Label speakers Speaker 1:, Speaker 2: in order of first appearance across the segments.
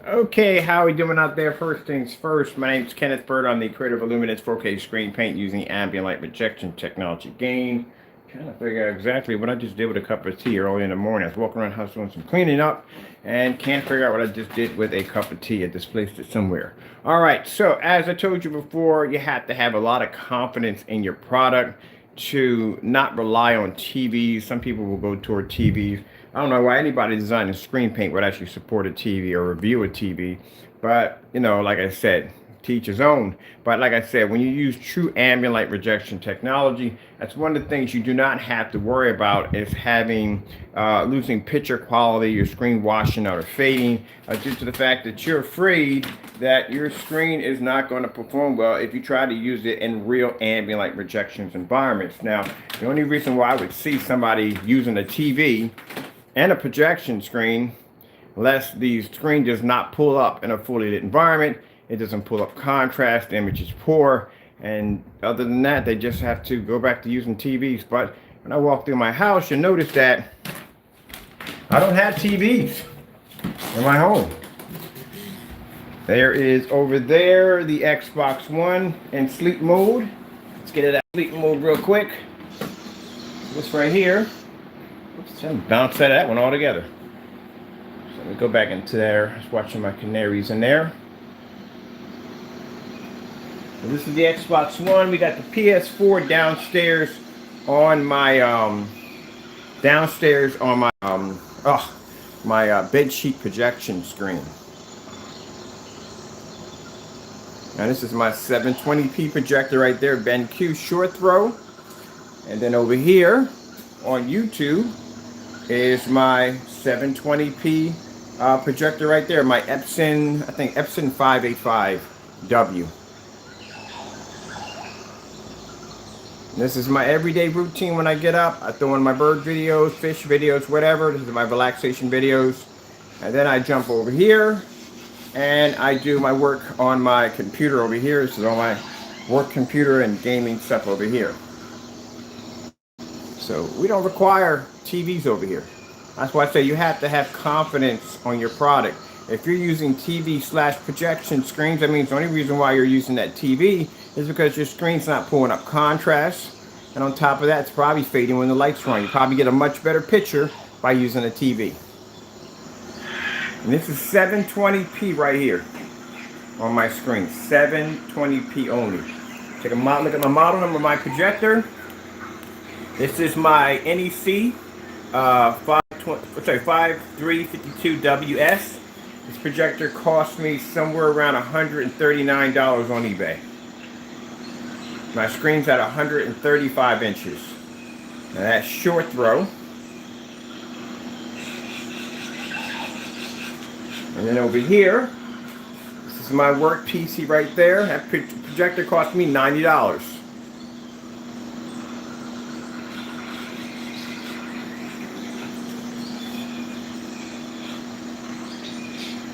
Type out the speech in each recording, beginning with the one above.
Speaker 1: Okay, how are we doing out there? First things first, my name is Kenneth Bird. I'm the creator of Illuminance 4K screen paint using ambient light projection technology. Trying to figure out exactly what I just did with a cup of tea early in the morning. I was walking around the house doing some cleaning up and can't figure out what I just did with a cup of tea. I displaced it somewhere. All right, so as I told you before, you have to have a lot of confidence in your product to not rely on TVs. Some people will go toward TVs. I don't know why anybody designing screen paint would actually support a TV or review a TV, but like I said, teach his own. But like I said, when you use true ambient light rejection technology, that's one of the things you do not have to worry about is having losing picture quality, your screen washing out or fading, due to the fact that you're afraid that your screen is not going to perform well if you try to use it in real ambient light rejections environments. Now, the only reason why I would see somebody using a TV and a projection screen, unless the screen does not pull up in a fully lit environment, it doesn't pull up contrast, the image is poor, and other than that, they just have to go back to using TVs. But when I walk through my house, you'll notice that I don't have TVs in my home. There is over there the Xbox One in sleep mode. Let's get it out of sleep mode real quick. This right here. Oops, I bounced out of that one altogether. So let me go back into there. I was watching my canaries in there. So this is the Xbox One. We got the PS4 downstairs on my bed sheet projection screen. Now this is my 720p projector right there, BenQ short throw. And then over here on YouTube is my 720p projector right there, my Epson, I think Epson 585W. This is my everyday routine when I get up. I throw in my bird videos, fish videos, whatever. This is my relaxation videos. And then I jump over here and I do my work on my computer over here. This is all my work computer and gaming stuff over here. So we don't require TVs over here. That's why I say you have to have confidence on your product. If you're using TV/projection screens, that means the only reason why you're using that TV is because your screen's not pulling up contrast. And on top of that, it's probably fading when the lights are on. You probably get a much better picture by using a TV. And this is 720p right here on my screen. 720p only. Take a look at my model number of my projector. This is my NEC 5352WS. This projector cost me somewhere around $139 on eBay. My screen's at 135 inches. Now that's short throw. And then over here, this is my work PC right there. That projector cost me $90.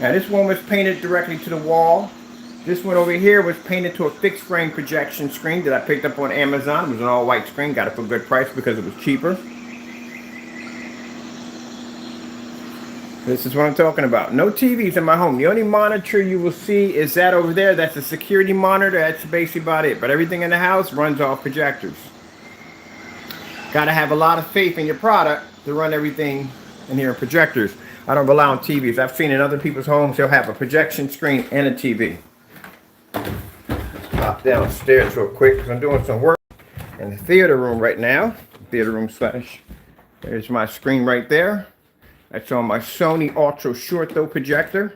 Speaker 1: Now this one was painted directly to the wall. This one over here was painted to a fixed frame projection screen that I picked up on Amazon. It was an all white screen, got it for a good price because it was cheaper. This is what I'm talking about. No TVs in my home. The only monitor you will see is that over there. That's a security monitor. That's basically about it. But everything in the house runs off projectors. Got to have a lot of faith in your product to run everything in here in projectors. I don't rely on TVs. I've seen in other people's homes, they'll have a projection screen and a TV. Let's pop downstairs real quick because I'm doing some work in the theater room right now. Theater room slash. There's my screen right there. That's on my Sony Ultra Short Throw projector.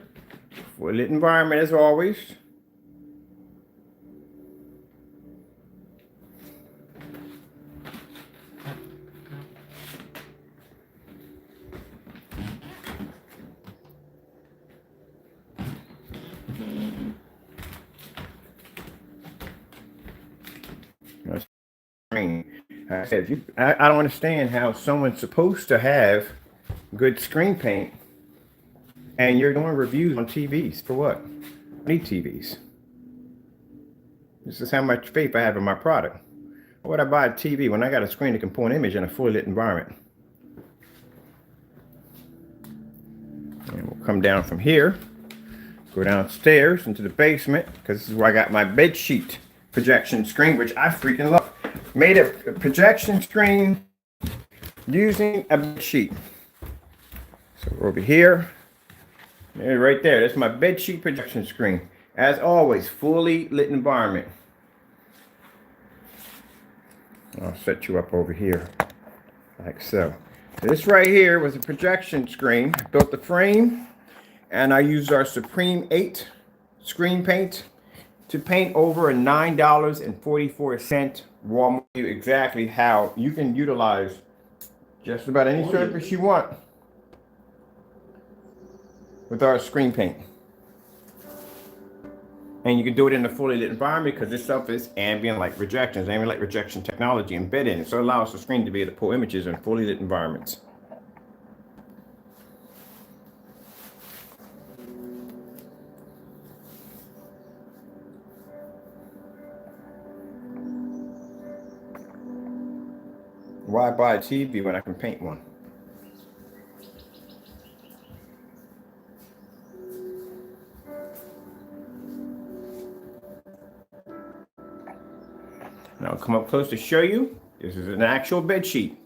Speaker 1: For a lit environment as always. I said, I don't understand how someone's supposed to have good screen paint and you're doing reviews on TVs for what? I need TVs. This is how much faith I have in my product. Why would I buy a TV when I got a screen that can pull an image in a fully lit environment? And we'll come down from here. Go downstairs into the basement because this is where I got my bed sheet projection screen, which I freaking love. Made a projection screen using a bed sheet. So we're over here. And right there, that's my bed sheet projection screen. As always, fully lit environment. I'll set you up over here like so. This right here was a projection screen. I built the frame and I used our Supreme 8 screen paint to paint over a $9.44 raw material. Exactly how you can utilize just about any surface you want with our screen paint. And you can do it in a fully lit environment because this stuff is ambient light projections, ambient light projection technology embedded in it. So it allows the screen to be able to pull images in fully lit environments. Why buy a TV when I can paint one? Now I'll come up close to show you. This is an actual bed sheet.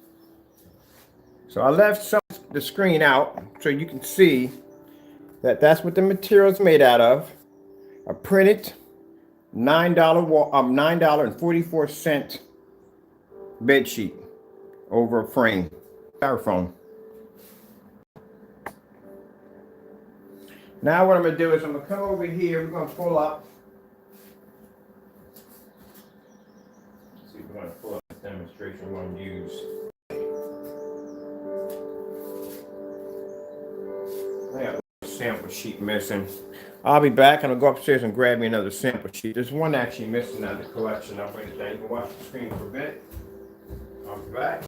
Speaker 1: So I left some of the screen out so you can see that that's what the material is made out of. A printed $9.44 bed sheet over a frame. Styrofoam. Now what I'm going to do is I'm going to come over here. We're going to pull up. Let's see if we're going to pull up this demonstration we're going to use. I got a sample sheet missing. I'll be back and I'll go upstairs and grab me another sample sheet. There's one actually missing out of the collection. I'll bring it down. You can watch the screen for a bit. I'll be back.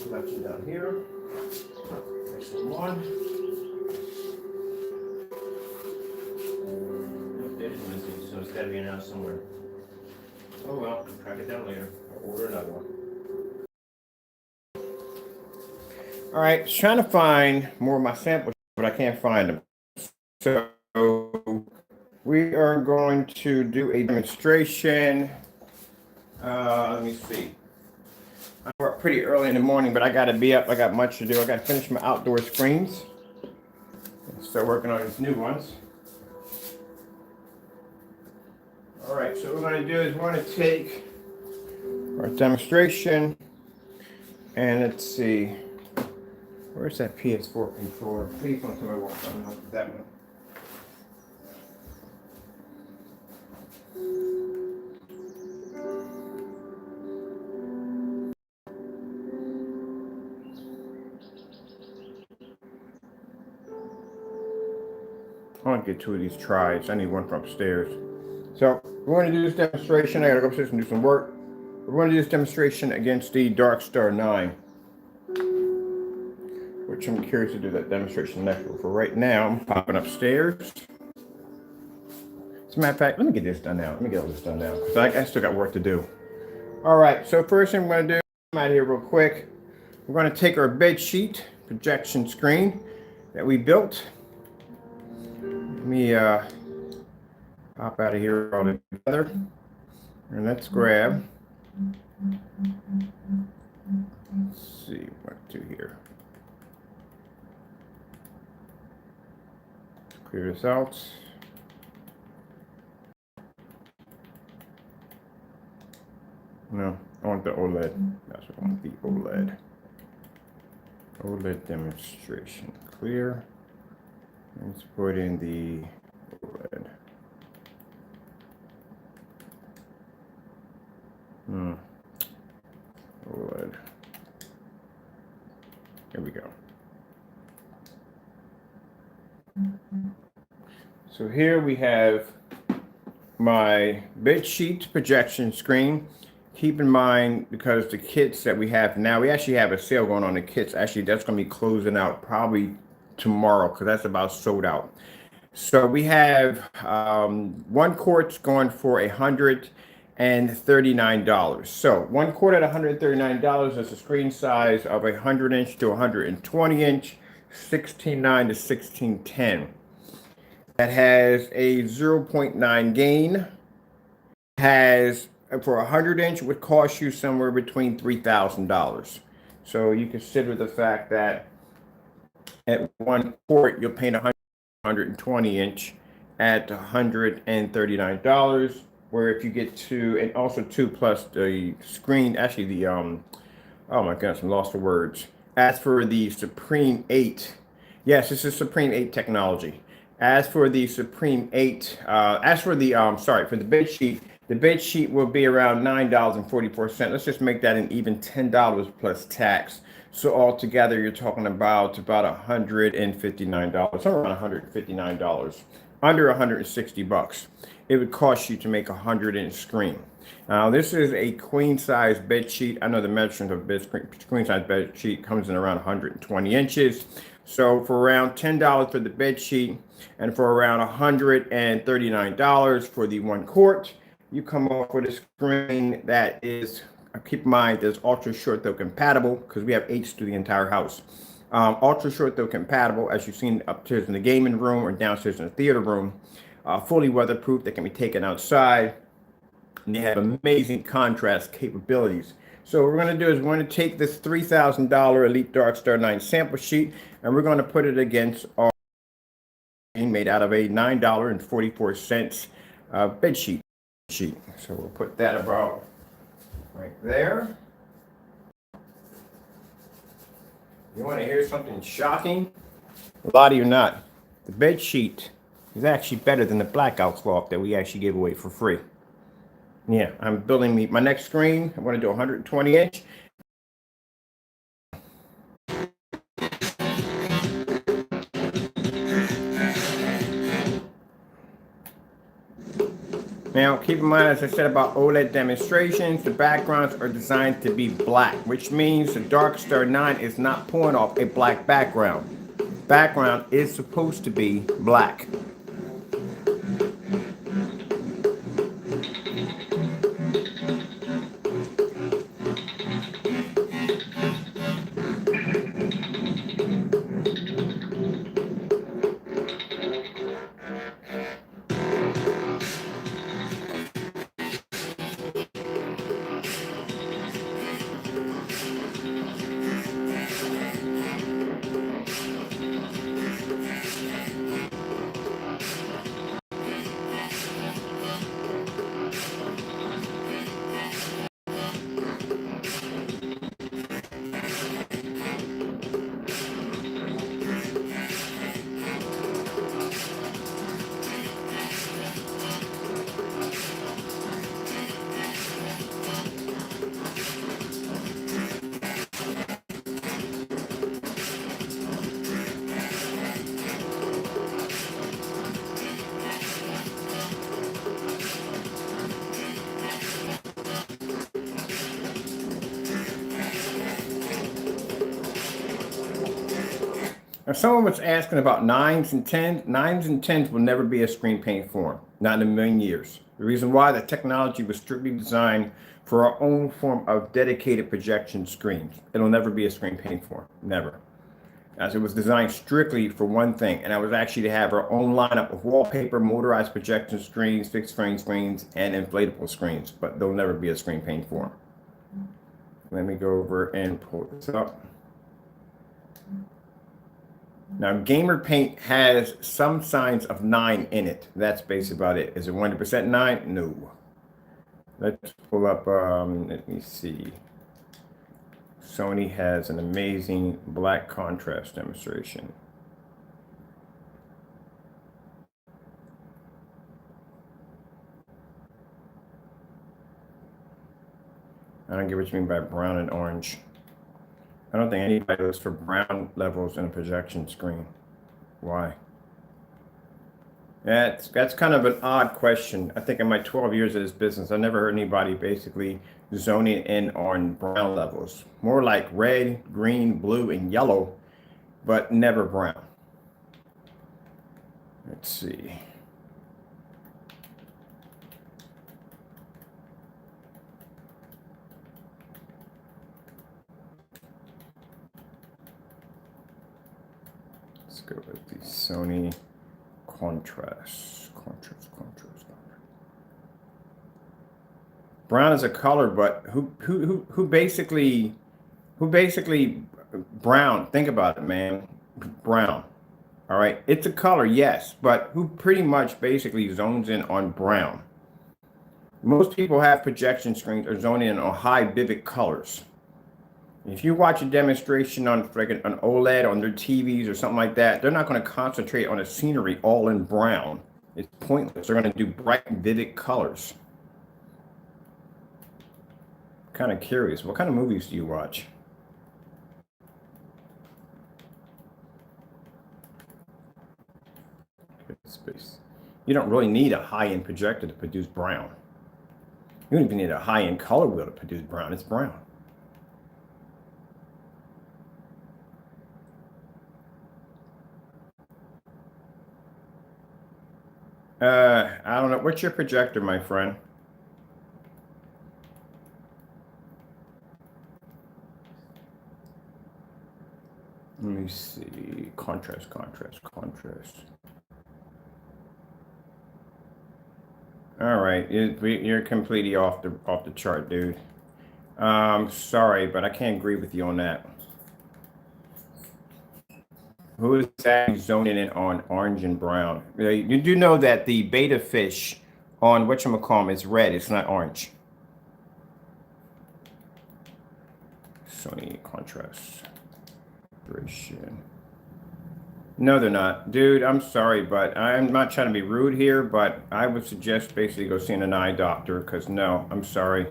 Speaker 1: Collection down here. Next one. It is missing, so it's got to be announced somewhere. Oh well, track it down later. I'll order another one. All right, trying to find more of my samples, but I can't find them. So we are going to do a demonstration. Let me see. I'm up pretty early in the morning, but I got to be up. I got much to do. I got to finish my outdoor screens. Start working on these new ones. All right, so what we're going to do is we're going to take our demonstration, and let's see, where's that PS4 controller? Please don't tell me what's on that one. I want to get 2 of these trides. I need one from upstairs. So we're going to do this demonstration. I got to go upstairs and do some work. We're going to do this demonstration against the Dark Star 9, which I'm curious to do that demonstration next. For right now, I'm popping upstairs. As a matter of fact, let me get this done now. Let me get all this done now, because I still got work to do. All right, so first thing we're going to do, I'm out here real quick. We're going to take our bed sheet projection screen that we built. Let me pop out of here all together, and let's grab. Let's see what to do here. Clear this out. No, I want the OLED. That's what I want, the OLED. OLED demonstration. Clear. Let's put in the OLED. OLED. Here we go. So here we have my bed sheet projection screen. Keep in mind, because the kits that we have now, we actually have a sale going on the kits. Actually, that's going to be closing out probably tomorrow, because that's about sold out. So we have one quart's going for $139. So one quart at $139 is a screen size of 100 inch to 120 inch, 16:9 to 16:10. That has a 0.9 gain. Has, for 100 inch, would cost you somewhere between $3,000. So you consider the fact that at one quart you'll paint 120 inch at $139. Where if you get two, and also two plus the screen, actually the oh my goodness, I'm lost for words. As for the Supreme 8, yes, this is Supreme 8 technology. As for the Supreme 8, as for the for the bed sheet will be around $9.44. Let's just make that an even $10 plus tax. So altogether, you're talking about $159, somewhere around $159, under $160. It would cost you to make a 100-inch screen. Now, this is a queen size bed sheet. I know the measurement of queen size bed sheet comes in around 120 inches. So for around $10 for the bed sheet, and for around $139 for the one quart, you come up with a screen that is, keep in mind, there's ultra short though compatible, because we have 8s through the entire house. Ultra short though compatible, as you've seen upstairs in the gaming room or downstairs in the theater room. Fully weatherproof, that can be taken outside. And they have amazing contrast capabilities. So what we're going to do is we're going to take this $3,000 Elite Dark Star 9 sample sheet, and we're going to put it against our made out of a $9.44 bed sheet. So we'll put that about right there. You want to hear something shocking? A lot of you not. The bed sheet is actually better than the blackout cloth that we actually gave away for free. Yeah, I'm building my next screen. I want to do 120 inch. Now, keep in mind, as I said about OLED demonstrations, the backgrounds are designed to be black, which means the Dark Star 9 is not pulling off a black background. Background is supposed to be black. If someone was asking about nines and tens, nines and tens will never be a screen paint form, not in a million years. The reason why, the technology was strictly designed for our own form of dedicated projection screens. It'll never be a screen paint form, never. As it was designed strictly for one thing, and that was actually to have our own lineup of wallpaper, motorized projection screens, fixed frame screens, and inflatable screens, but they'll never be a screen paint form. Let me go over and pull this up. Now, Gamer Paint has some signs of 9 in it. That's basically about it. Is it 100% 9? No. Let's pull up, let me see. Sony has an amazing black contrast demonstration. I don't get what you mean by brown and orange. I don't think anybody looks for brown levels in a projection screen. Why? That's kind of an odd question. I think in my 12 years of this business, I never heard anybody basically zoning in on brown levels. More like red, green, blue, and yellow, but never brown. Let's see. Let's go with the Sony contrast. Brown is a color, but who basically brown? Think about it, man. Brown. All right, it's a color, yes, but who pretty much basically zones in on brown? Most people have projection screens or zoning in on high vivid colors. If you watch a demonstration on an OLED on their TVs or something like that, they're not going to concentrate on the scenery all in brown. It's pointless. They're going to do bright, vivid colors. Kind of curious. What kind of movies do you watch? Space. You don't really need a high-end projector to produce brown. You don't even need a high-end color wheel to produce brown. It's brown. I don't know. What's your projector, my friend? Let me see. Contrast. All right, you're completely off the chart, dude. Sorry, but I can't agree with you on that. Who is that zoning in on orange and brown? You do know that the beta fish on whatchamacallit is red. It's not orange. Sony contrast. No, they're not. Dude, I'm sorry, but I'm not trying to be rude here, but I would suggest basically go seeing an eye doctor, because no, I'm sorry.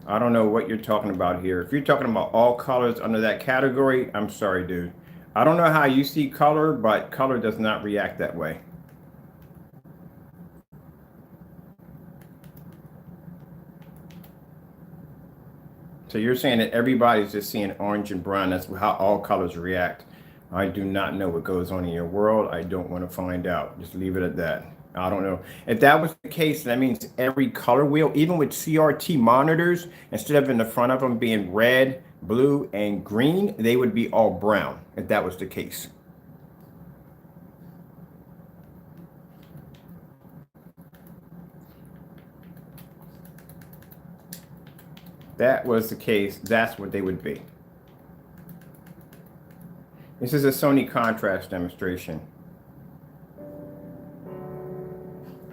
Speaker 1: I don't know what you're talking about here. If you're talking about all colors under that category, I'm sorry, dude. I don't know how you see color, but color does not react that way. So you're saying that everybody's just seeing orange and brown. That's how all colors react. I do not know what goes on in your world. I don't want to find out. Just leave it at that. I don't know. If that was the case, that means every color wheel, even with CRT monitors, instead of in the front of them being red, blue, and green, they would be all brown, if that was the case. That was the case, that's what they would be. This is a Sony contrast demonstration.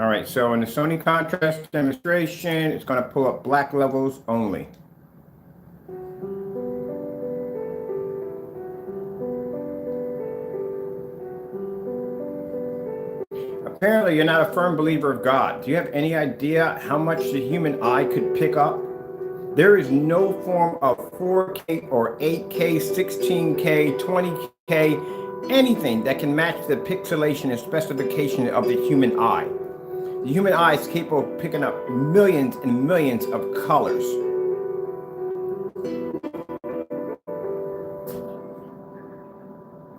Speaker 1: All right, so in the Sony contrast demonstration, it's going to pull up black levels only. Apparently, you're not a firm believer of God. Do you have any idea how much the human eye could pick up? There is no form of 4K or 8K, 16K, 20K, anything that can match the pixelation and specification of the human eye. The human eye is capable of picking up millions and millions of colors.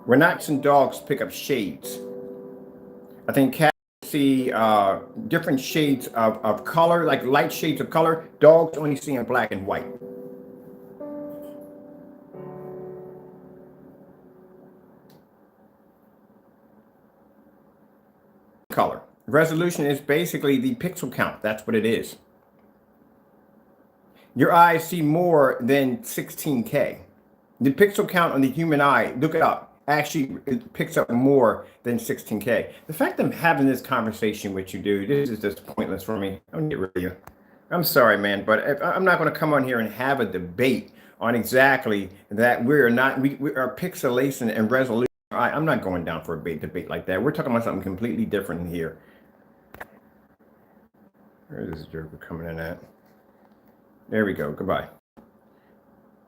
Speaker 1: Renox and dogs pick up shades. I think cats see different shades of color, like light shades of color. Dogs only see in black and white. Color. Resolution is basically the pixel count. That's what it is. Your eyes see more than 16K. The pixel count on the human eye, look it up, actually it picks up more than 16K. The fact I'm having this conversation with you, dude, this is just pointless for me. I'm gonna get rid of you. I'm sorry, man, but I'm not going to come on here and have a debate on exactly that we are pixelation and resolution. I'm not going down for a debate like that. We're talking about something completely different here. Where is this joker coming in at? There we go. Goodbye.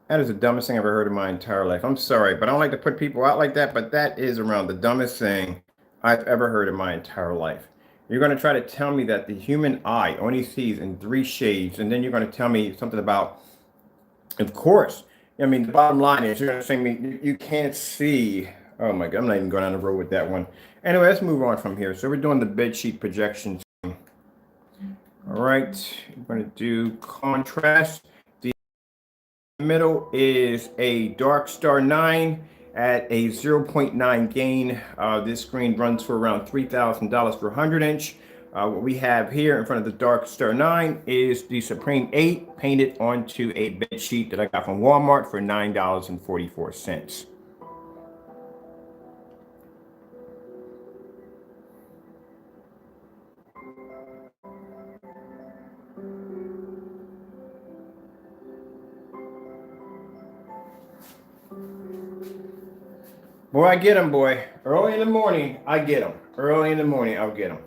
Speaker 1: That is the dumbest thing I've ever heard in my entire life. I'm sorry, but I don't like to put people out like that, but that is around the dumbest thing I've ever heard in my entire life. You're going to try to tell me that the human eye only sees in 3 shades, and then you're going to tell me something about, of course, I mean, the bottom line is you're going to say me, you can't see. Oh my God, I'm not even going down the road with that one. Anyway, let's move on from here. So we're doing the bed sheet projections. All right, we're going to do contrast. The middle is a Dark Star 9 at a 0.9 gain. This screen runs for around $3,000 for 100-inch. What we have here in front of the Dark Star 9 is the Supreme 8 painted onto a bed sheet that I got from Walmart for $9.44. Boy, I get them, boy. Early in the morning, I get them. Early in the morning, I'll get them.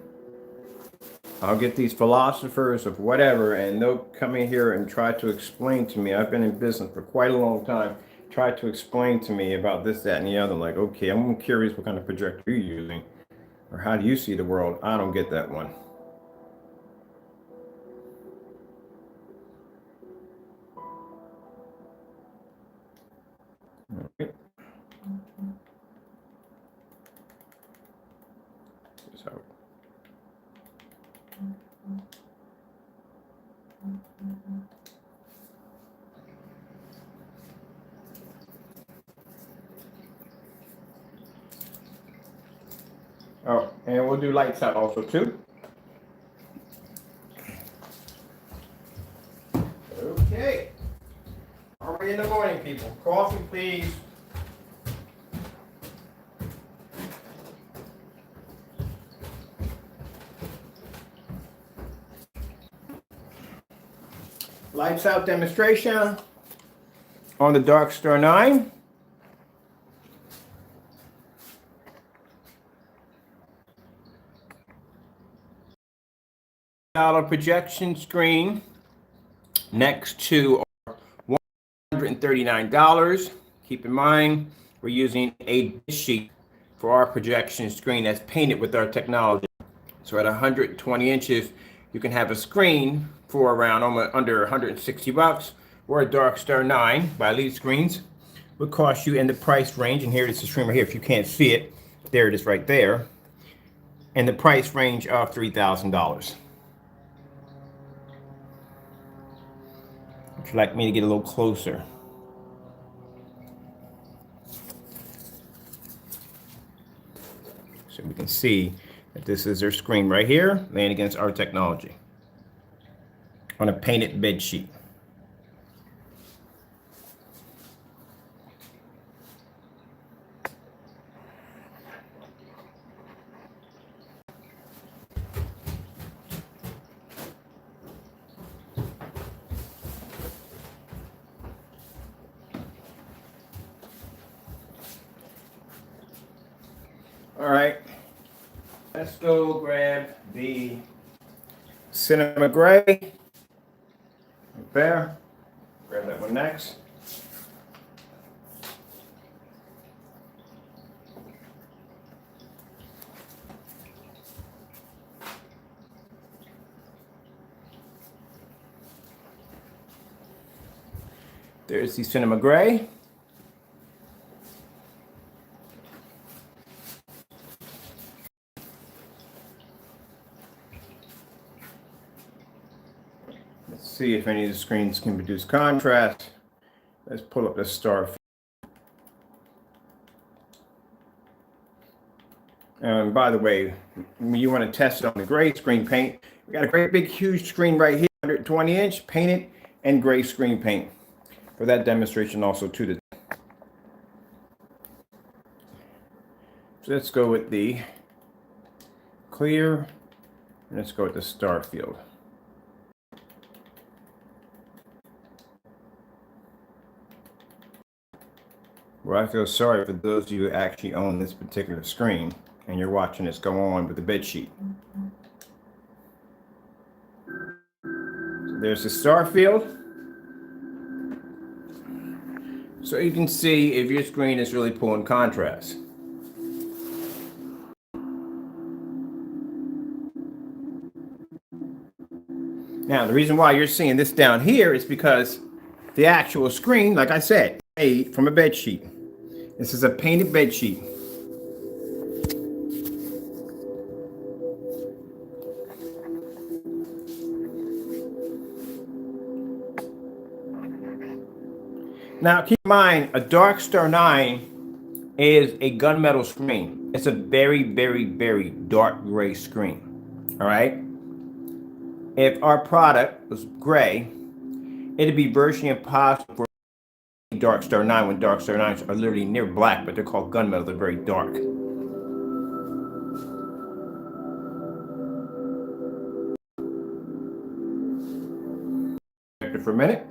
Speaker 1: I'll get these philosophers of whatever, and they'll come in here and try to explain to me. I've been in business for quite a long time. Try to explain to me about this, that, and the other. I'm like, okay, I'm curious what kind of projector you're using, or how do you see the world? I don't get that one. Okay. So. Oh, and we'll do lights out also too. Okay. Early in the morning, people. Coffee, please. Lights out demonstration on the Dark Star 9. $1 projection screen next to our $139. Keep in mind, we're using a sheet for our projection screen that's painted with our technology. So at 120 inches, you can have a screen for around almost under 160 bucks, where a Dark Star 9 by Elite Screens would cost you in the price range. And here it is, the screen right here. If you can't see it, there it is right there. In the price range of $3,000. Would you like me to get a little closer? So we can see that this is their screen right here, laying against our technology on a painted bed sheet. All right, let's go grab the Cinema Gray. Right there. Grab that one next. There's the Cinema Gray. Let's see if any of the screens can produce contrast. Let's pull up the star. And by the way, when you want to test it on the gray screen paint, we got a great big huge screen right here, 120 inch, painted and gray screen paint. For that demonstration also too. So let's go with the clear, and let's go with the star field. Well, I feel sorry for those of you who actually own this particular screen and you're watching this go on with the bed sheet. So there's the star field. So you can see if your screen is really pulling contrast. Now, the reason why you're seeing this down here is because the actual screen, like I said, made from a bed sheet. This is a painted bed sheet. Now, keep in mind, a Dark Star 9 is a gunmetal screen. It's a very, very, very dark gray screen. All right? If our product was gray, it'd be virtually impossible for Dark Star 9 when Dark Star 9s are literally near black, but they're called gunmetal. They're very dark. For a minute.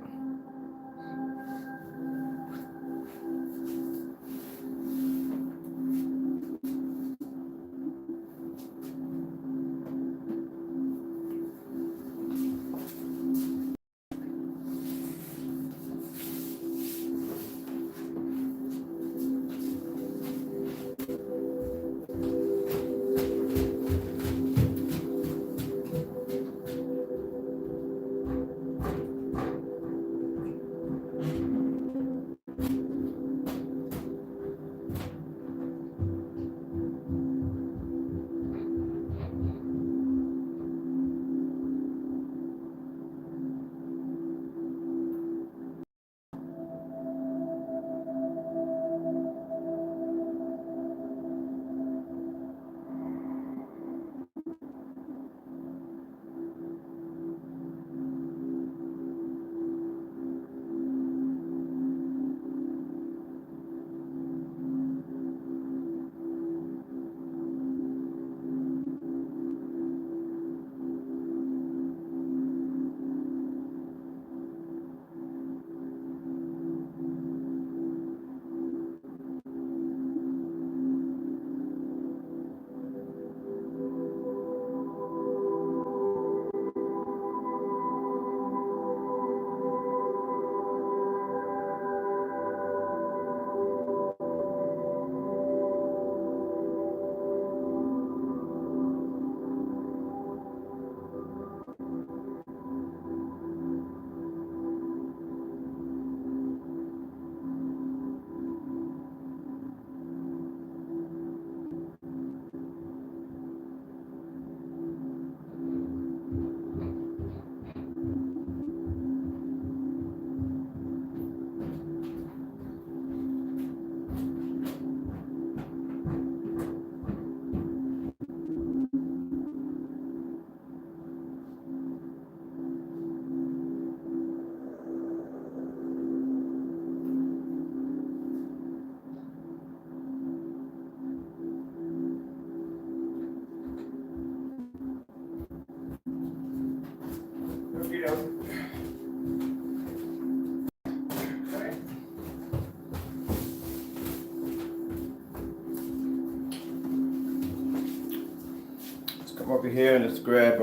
Speaker 1: Come over here and let's grab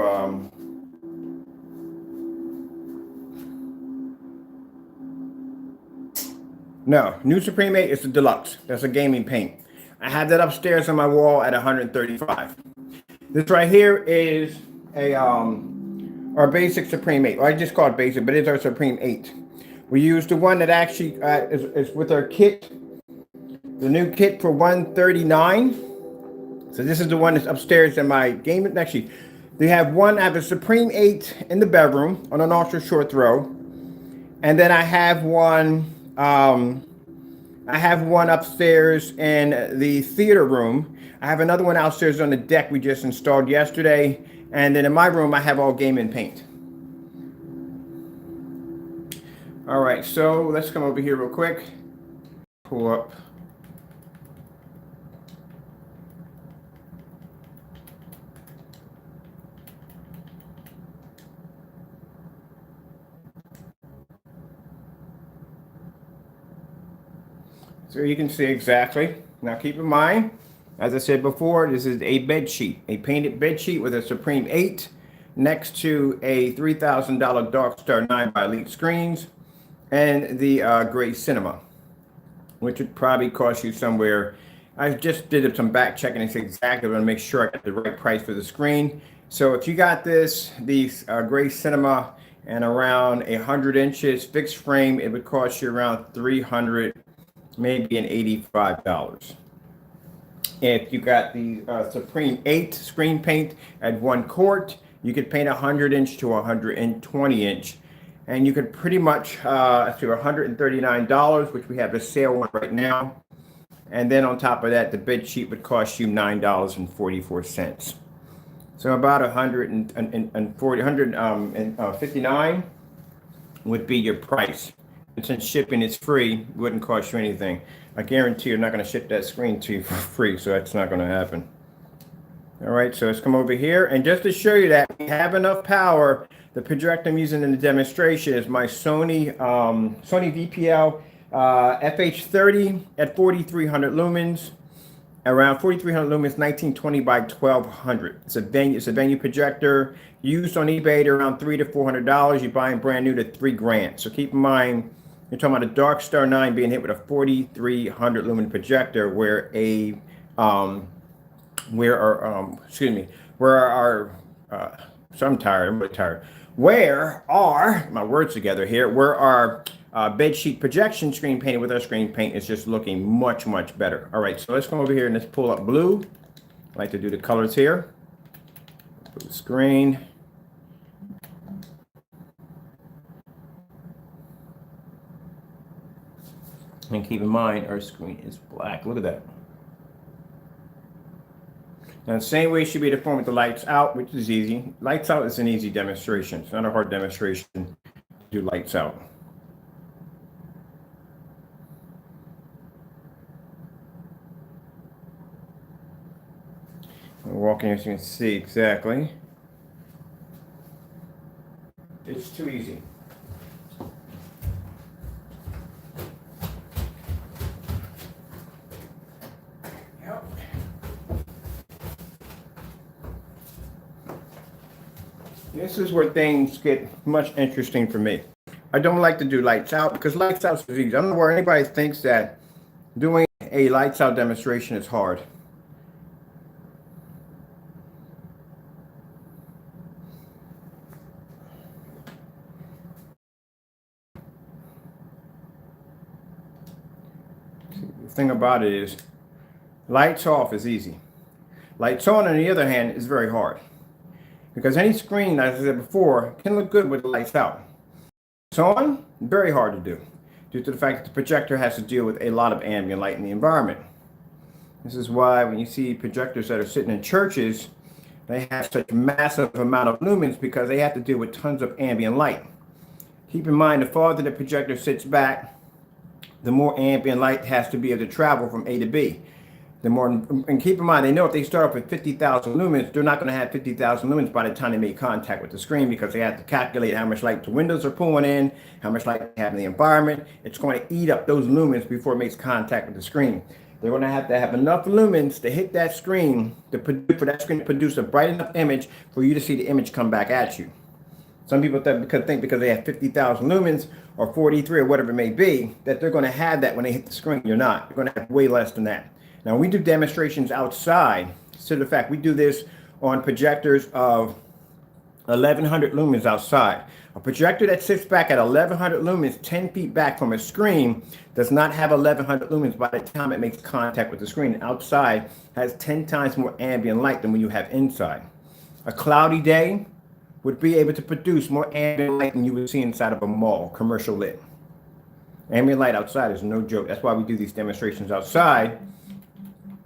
Speaker 1: no, new Supreme 8 is the deluxe. That's a gaming paint. I have that upstairs on my wall at 135. This right here is a our basic Supreme 8. Well, I just call it basic, but it's our Supreme 8. We use the one that actually is with our kit, the new kit for 139. So this is the one that's upstairs in my game. Actually, They have one, I have a Supreme 8 in the bedroom on an ultra short throw. And then I have one upstairs in the theater room. I have another one outstairs on the deck we just installed yesterday. And then in my room, I have all gaming paint. All right, so let's come over here real quick. Pull up. So you can see exactly. Now keep in mind, as I said before, this is a bed sheet, a painted bed sheet with a Supreme 8 next to a $3,000 Darkstar 9 by Elite Screens and the Gray Cinema, which would probably cost you somewhere. I just did some back checking and see exactly. I want to make sure I got the right price for the screen. So if you got this, the Gray Cinema and around 100 inches fixed frame, it would cost you around $300, maybe an $85. If you got the Supreme 8 screen paint at 1 quart, you could paint 100 inch to 120 inch. And you could pretty much, up to $139, which we have a sale on right now. And then on top of that, the bed sheet would cost you $9.44. So about 159 would be your price. And since shipping is free, it wouldn't cost you anything. I guarantee you're not going to ship that screen to you for free, so that's not going to happen. All right, so let's come over here. And just to show you that we have enough power, the projector I'm using in the demonstration is my Sony VPL FH30 at 4,300 lumens. Around 4,300 lumens, 1920 by 1200. It's a venue projector used on eBay at around $300 to $400. You buy them brand new to $3,000. So keep in mind, you're talking about a Darkstar 9 being hit with a 4,300 lumen projector, where I'm really tired. Where are my words together here? Where our bed sheet projection screen painted with our screen paint is just looking much, much better. All right, so let's come over here and let's pull up blue. I like to do the colors here. Blue screen. And keep in mind, our screen is black. Look at that. Now, the same way should be the form with the lights out, which is easy. Lights out is an easy demonstration. It's not a hard demonstration to do lights out. Walking as you can see exactly. It's too easy. Yep. This is where things get much interesting for me. I don't like to do lights out because lights out is easy. I don't know where anybody thinks that doing a lights out demonstration is hard. The thing about it is, lights off is easy. Lights on the other hand, is very hard. Because any screen, as I said before, can look good with the lights out. Lights on, very hard to do, due to the fact that the projector has to deal with a lot of ambient light in the environment. This is why when you see projectors that are sitting in churches, they have such massive amount of lumens because they have to deal with tons of ambient light. Keep in mind, the farther the projector sits back, the more ambient light has to be able to travel from A to B. The more, and keep in mind, they know if they start off with 50,000 lumens, they're not going to have 50,000 lumens by the time they make contact with the screen, because they have to calculate how much light the windows are pulling in, how much light they have in the environment. It's going to eat up those lumens before it makes contact with the screen. They're going to have enough lumens to hit that screen, for that screen to produce a bright enough image for you to see the image come back at you. Some people think because they have 50,000 lumens or 43 or whatever it may be, that they're going to have that when they hit the screen. You're not. You're going to have way less than that. Now, we do demonstrations outside. So the fact we do this on projectors of 1,100 lumens outside. A projector that sits back at 1,100 lumens, 10 feet back from a screen, does not have 1,100 lumens by the time it makes contact with the screen. Outside has 10 times more ambient light than when you have inside. a cloudy day would be able to produce more ambient light than you would see inside of a mall, commercial lit. Ambient light outside is no joke. That's why we do these demonstrations outside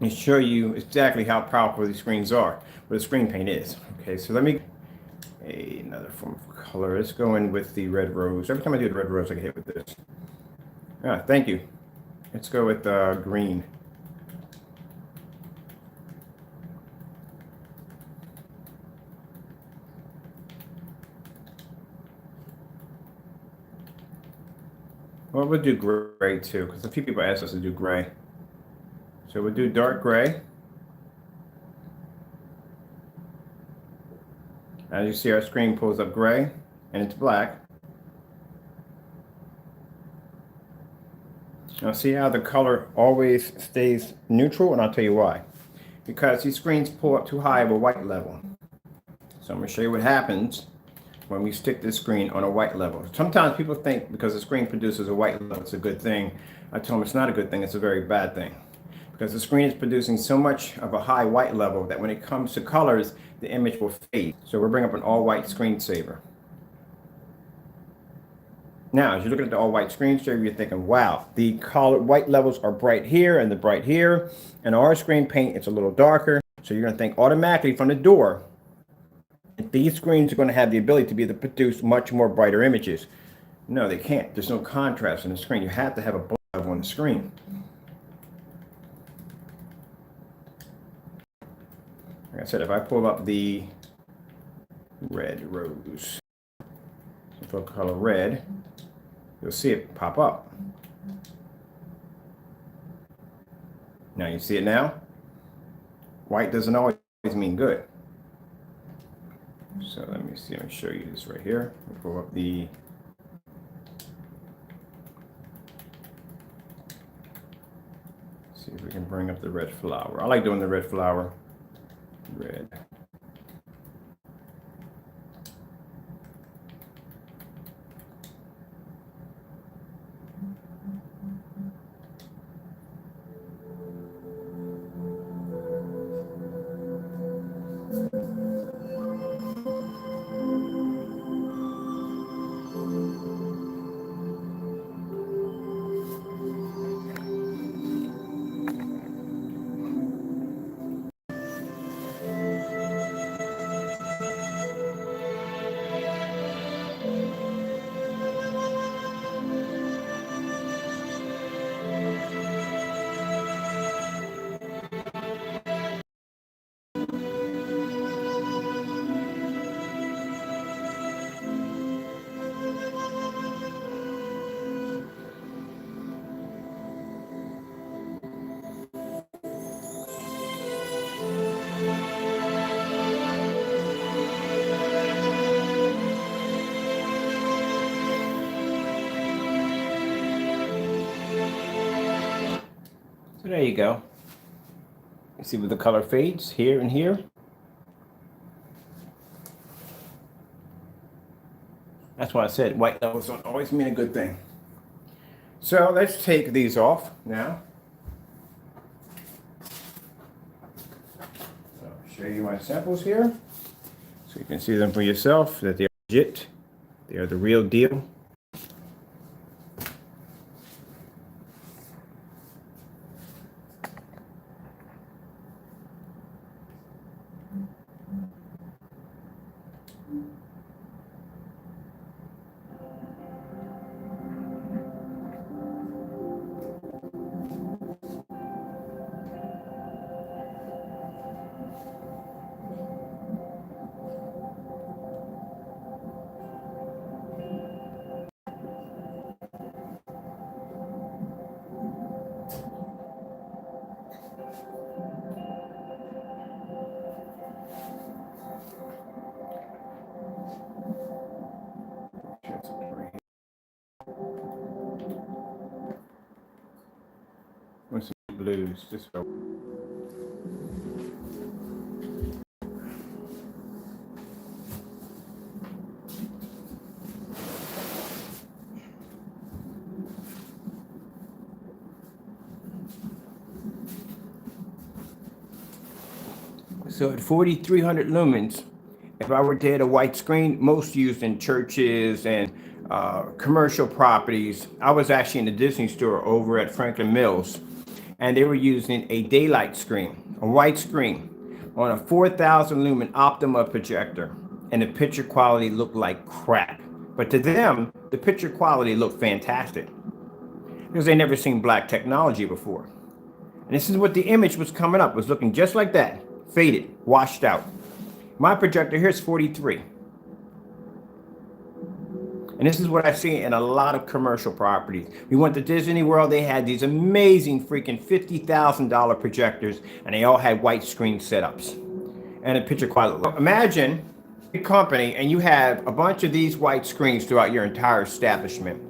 Speaker 1: and show you exactly how powerful these screens are, what a screen paint is. Okay, so let me another form of color. Let's go in with the red rose. Every time I do the red rose, I get hit with this. Ah, thank you. Let's go with green. Well, we'll do gray too, because a few people asked us to do gray. So we'll do dark gray. As you see, our screen pulls up gray, and it's black. Now see how the color always stays neutral, and I'll tell you why. Because these screens pull up too high of a white level. So I'm going to show you what happens when we stick this screen on a white level. Sometimes people think because the screen produces a white level, it's a good thing. I tell them it's not a good thing, it's a very bad thing. Because the screen is producing so much of a high white level that when it comes to colors, the image will fade. So we're bringing up an all-white screensaver. Now, as you're looking at the all-white screensaver, you're thinking, wow, the color white levels are bright here and the bright here. And our screen paint, it's a little darker. So you're going to think automatically from the door, these screens are going to have the ability to be able to produce much more brighter images. No, they can't. There's no contrast in the screen. You have to have a black level on the screen. Like I said, if I pull up the red rose, if I color red, you'll see it pop up. Now you see it now? White doesn't always mean good. So let me see, I'm going to show you this right here. We'll pull up the see if we can bring up the red flower. I like doing the red flower. Red. So there you go. You see where the color fades here and here. That's why I said white levels don't always mean a good thing. So let's take these off now. So I'll show you my samples here. So you can see them for yourself, that they are legit. They are the real deal. With some blues, just so. So at 4,300 lumens, if I were to hit a white screen, most used in churches and commercial properties. I was actually in the Disney store over at Franklin Mills, and they were using a daylight screen, a white screen, on a 4,000 lumen Optima projector, and the picture quality looked like crap. But to them, the picture quality looked fantastic because they never seen black technology before. And this is what the image was coming up, was looking just like that, faded, washed out. My projector here is 43. And this is what I see in a lot of commercial properties. We went to Disney World, they had these amazing freaking $50,000 projectors, and they all had white screen setups and a picture quality. Imagine a company and you have a bunch of these white screens throughout your entire establishment.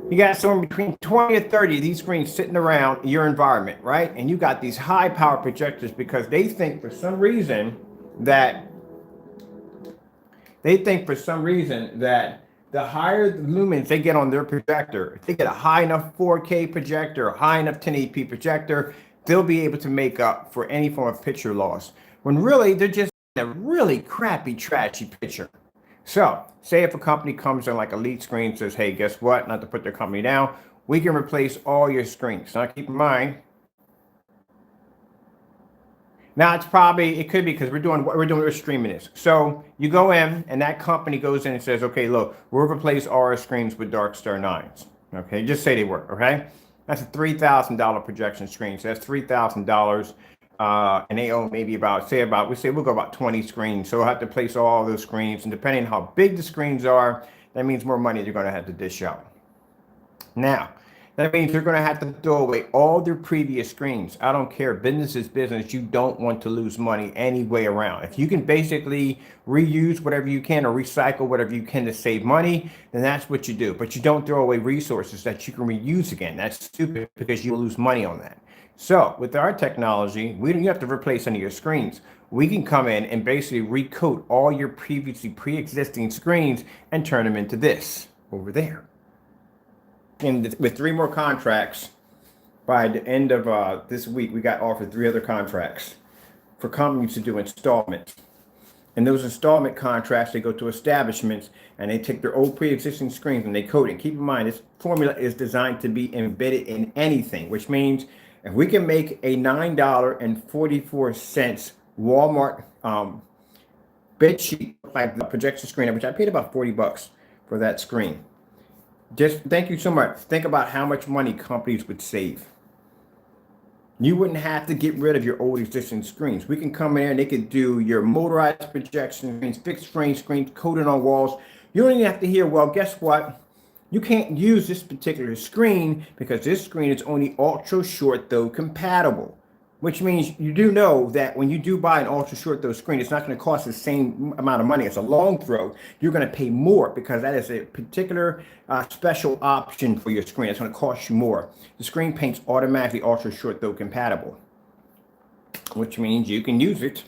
Speaker 1: You got somewhere between 20 or 30 of these screens sitting around your environment, right? And you got these high power projectors because they think for some reason that the higher the lumens they get on their projector, if they get a high enough 4K projector, a high enough 1080p projector, they'll be able to make up for any form of picture loss. When really, they're just a really crappy, trashy picture. So, say if a company comes in like Elite Screen and says, hey, guess what? Not to put their company down, we can replace all your screens. Now, keep in mind, now it could be because we're streaming this. So you go in and that company goes in and says, okay, look, we'll replace all our screens with Dark Star 9s. Okay, just say they work, okay? That's a $3,000 projection screen. So that's $3,000. And they own maybe we'll go about 20 screens. So we'll have to place all those screens. And depending on how big the screens are, that means more money they're going to have to dish out. Now, that means they're going to have to throw away all their previous screens. I don't care. Business is business. You don't want to lose money any way around. If you can basically reuse whatever you can or recycle whatever you can to save money, then that's what you do. But you don't throw away resources that you can reuse again. That's stupid because you will lose money on that. So with our technology, we don't have to replace any of your screens. We can come in and basically recoat all your previously pre-existing screens and turn them into this over there. And with 3 more contracts, by the end of this week, we got offered 3 other contracts for companies to do installments. And those installment contracts, they go to establishments and they take their old pre-existing screens and they coat it. Keep in mind, this formula is designed to be embedded in anything, which means if we can make a $9.44 Walmart bed sheet like the projection screen, which I paid about $40 for that screen. Just thank you so much. Think about how much money companies would save. You wouldn't have to get rid of your old existing screens. We can come in and they could do your motorized projection screens, fixed frame screens, coated on walls. You don't even have to hear, well, guess what? You can't use this particular screen because this screen is only ultra short throw compatible, which means you do know that when you do buy an ultra short throw screen, it's not going to cost the same amount of money as a long throw. You're going to pay more because that is a particular special option for your screen. It's going to cost you more. The screen paint's automatically ultra short throw compatible, which means you can use it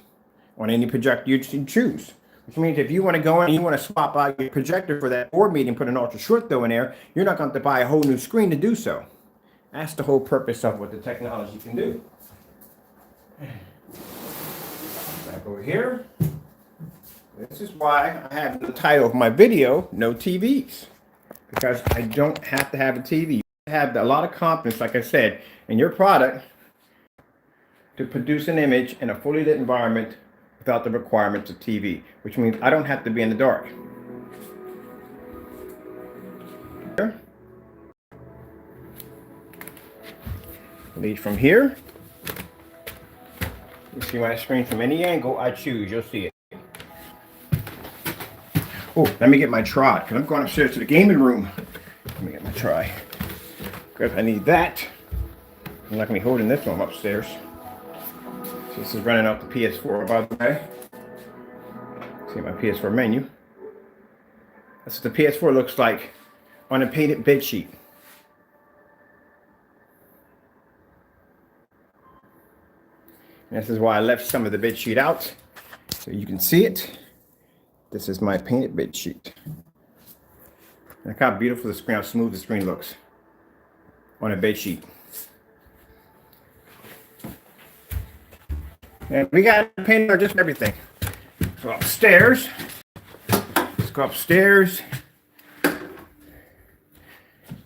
Speaker 1: on any projector you choose. Which means if you want to go in and you want to swap out your projector for that board meeting, put an ultra short throw in there, you're not going to have to buy a whole new screen to do so. That's the whole purpose of what the technology can do. Back over here. This is why I have the title of my video, No TVs. Because I don't have to have a TV. I have a lot of confidence, like I said, in your product to produce an image in a fully lit environment without the requirements of TV, which means I don't have to be in the dark. Here. Lead from here. You see my screen from any angle I choose, you'll see it. Oh, let me get my trod, because I'm going upstairs to the gaming room. Let me get my try. Because I need that. I'm not going to be holding this one upstairs. So this is running off the PS4, by the way. See my PS4 menu. That's what the PS4 looks like on a painted bed sheet. And this is why I left some of the bed sheet out, so you can see it. This is my painted bed sheet. Look how beautiful the screen, how smooth the screen looks on a bed sheet. And we got paint on just everything. go upstairs. Let's go upstairs.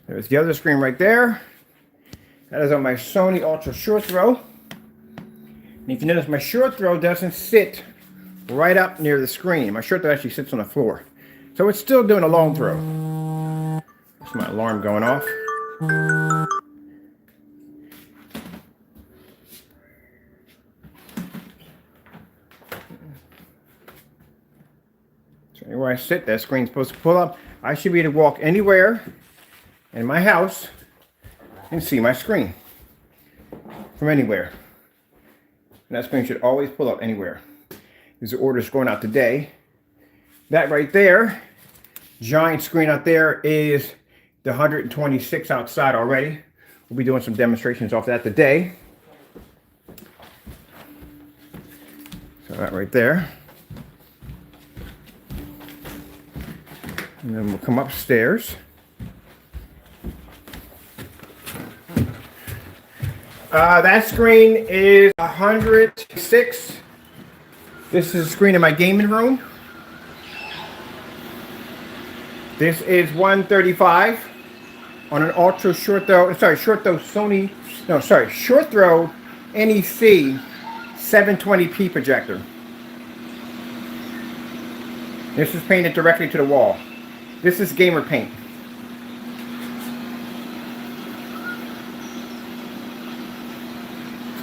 Speaker 1: There's the other screen right there. That is on my Sony Ultra Short Throw. And if you notice, my short throw doesn't sit right up near the screen. My short throw actually sits on the floor. So it's still doing a long throw. That's my alarm going off. So anywhere I sit, that screen's supposed to pull up. I should be able to walk anywhere in my house and see my screen from anywhere. And that screen should always pull up anywhere. These are orders going out today. That right there, giant screen out there, is the 126 outside already. We'll be doing some demonstrations off that today. So that right there. And then we'll come upstairs. That screen is 106. This is a screen in my gaming room. This is 135 on an ultra short throw. Short throw Sony. No, sorry, short throw NEC 720p projector. This is painted directly to the wall. This is gamer paint.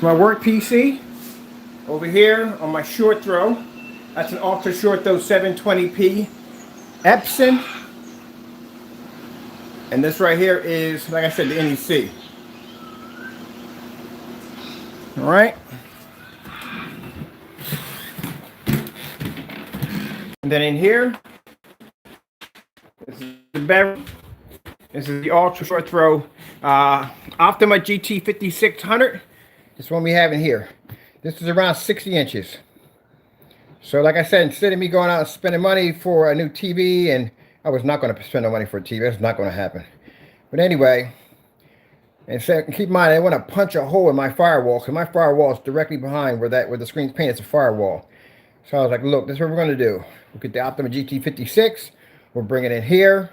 Speaker 1: My work PC over here on my short throw. That's an ultra short throw 720p Epson. And this right here is, like I said, the NEC. All right. And then in here, this is the bedroom. This is the ultra short throw Optima GT 5600. This one we have in here. This is around 60 inches. So like I said, instead of me going out and spending money for a new TV, and I was not going to spend no money for a TV. That's not going to happen. But anyway, and so keep in mind, I want to punch a hole in my firewall, because my firewall is directly behind where the screen's painted. It's a firewall. So I was like, look, this is what we're going to do. We'll get the Optima GT 56. We'll bring it in here.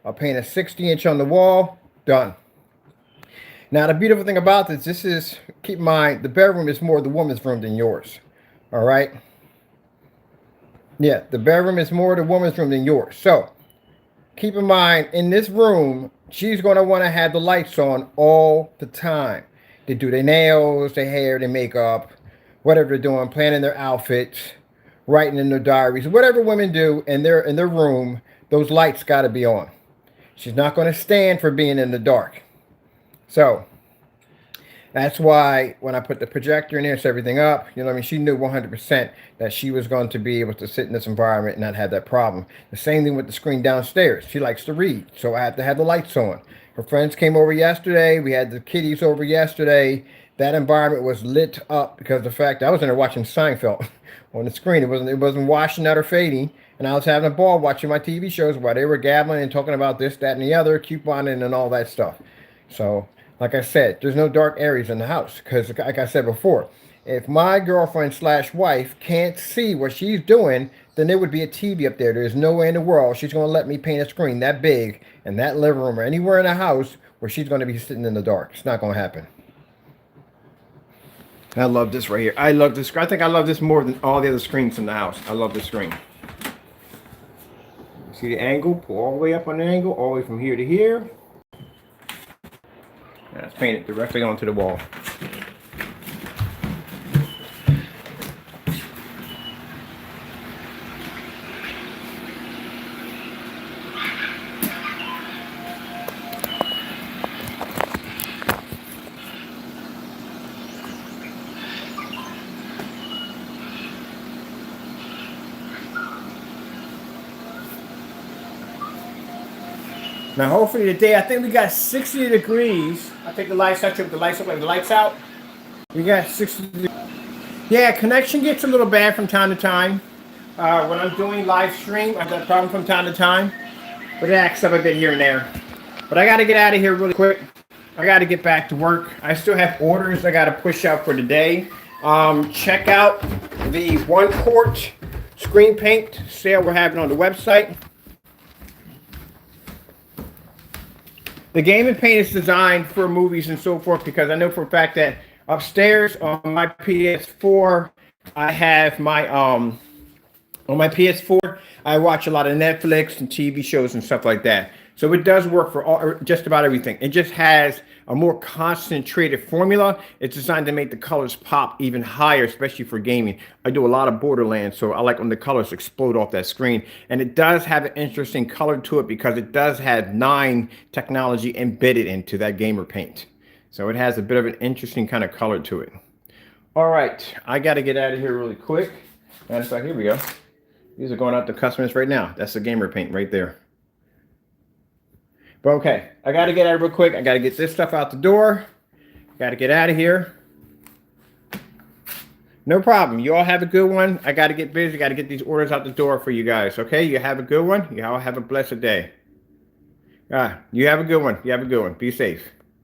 Speaker 1: I'll paint a 60-inch on the wall. Done. Now, the beautiful thing about this is, keep in mind, the bedroom is more the woman's room than yours. All right? Yeah, the bedroom is more the woman's room than yours. So, keep in mind, in this room, she's going to want to have the lights on all the time. They do their nails, their hair, their makeup, whatever they're doing, planning their outfits, writing in their diaries, whatever women do in their room, those lights got to be on. She's not going to stand for being in the dark. So, that's why when I put the projector in there, set everything up, you know what I mean, she knew 100% that she was going to be able to sit in this environment and not have that problem. The same thing with the screen downstairs. She likes to read, so I have to have the lights on. Her friends came over yesterday. We had the kiddies over yesterday. That environment was lit up because of the fact that I was in there watching Seinfeld on the screen. It wasn't washing out or fading. And I was having a ball watching my TV shows while they were gabbling and talking about this, that, and the other, couponing and all that stuff. So, like I said, there's no dark areas in the house because, like I said before, if my girlfriend / wife can't see what she's doing, then there would be a TV up there. There's no way in the world she's going to let me paint a screen that big in that living room or anywhere in the house where she's going to be sitting in the dark. It's not going to happen. I love this right here. I love this. I think I love this more than all the other screens in the house. I love this screen. See the angle? Pull all the way up on the angle, all the way from here to here. And it's painted directly onto the wall. Now, hopefully today, I think we got 60 degrees. I'll take the lights out, the lights up, like the lights out. We got 60 degrees. Yeah, connection gets a little bad from time to time. When I'm doing live stream, I've got a problem from time to time. But it acts up a bit here and there. But I got to get out of here really quick. I got to get back to work. I still have orders I got to push out for today. Check out the 1-quart screen paint sale we're having on the website. The gaming paint is designed for movies and so forth because I know for a fact that upstairs on my PS4, I have my on my PS4, I watch a lot of Netflix and TV shows and stuff like that. So it does work for just about everything. It just has a more concentrated formula. It's designed to make the colors pop even higher, especially for gaming. I do a lot of Borderlands, so I like when the colors explode off that screen. And it does have an interesting color to it because it does have 9 technology embedded into that gamer paint. So it has a bit of an interesting kind of color to it. All right, I got to get out of here really quick. And so here we go. These are going out to customers right now. That's the gamer paint right there. But okay, I got to get out real quick. I got to get this stuff out the door. Got to get out of here. No problem. You all have a good one. I got to get busy. Got to get these orders out the door for you guys. Okay, you have a good one. You all have a blessed day. You have a good one. You have a good one. Be safe.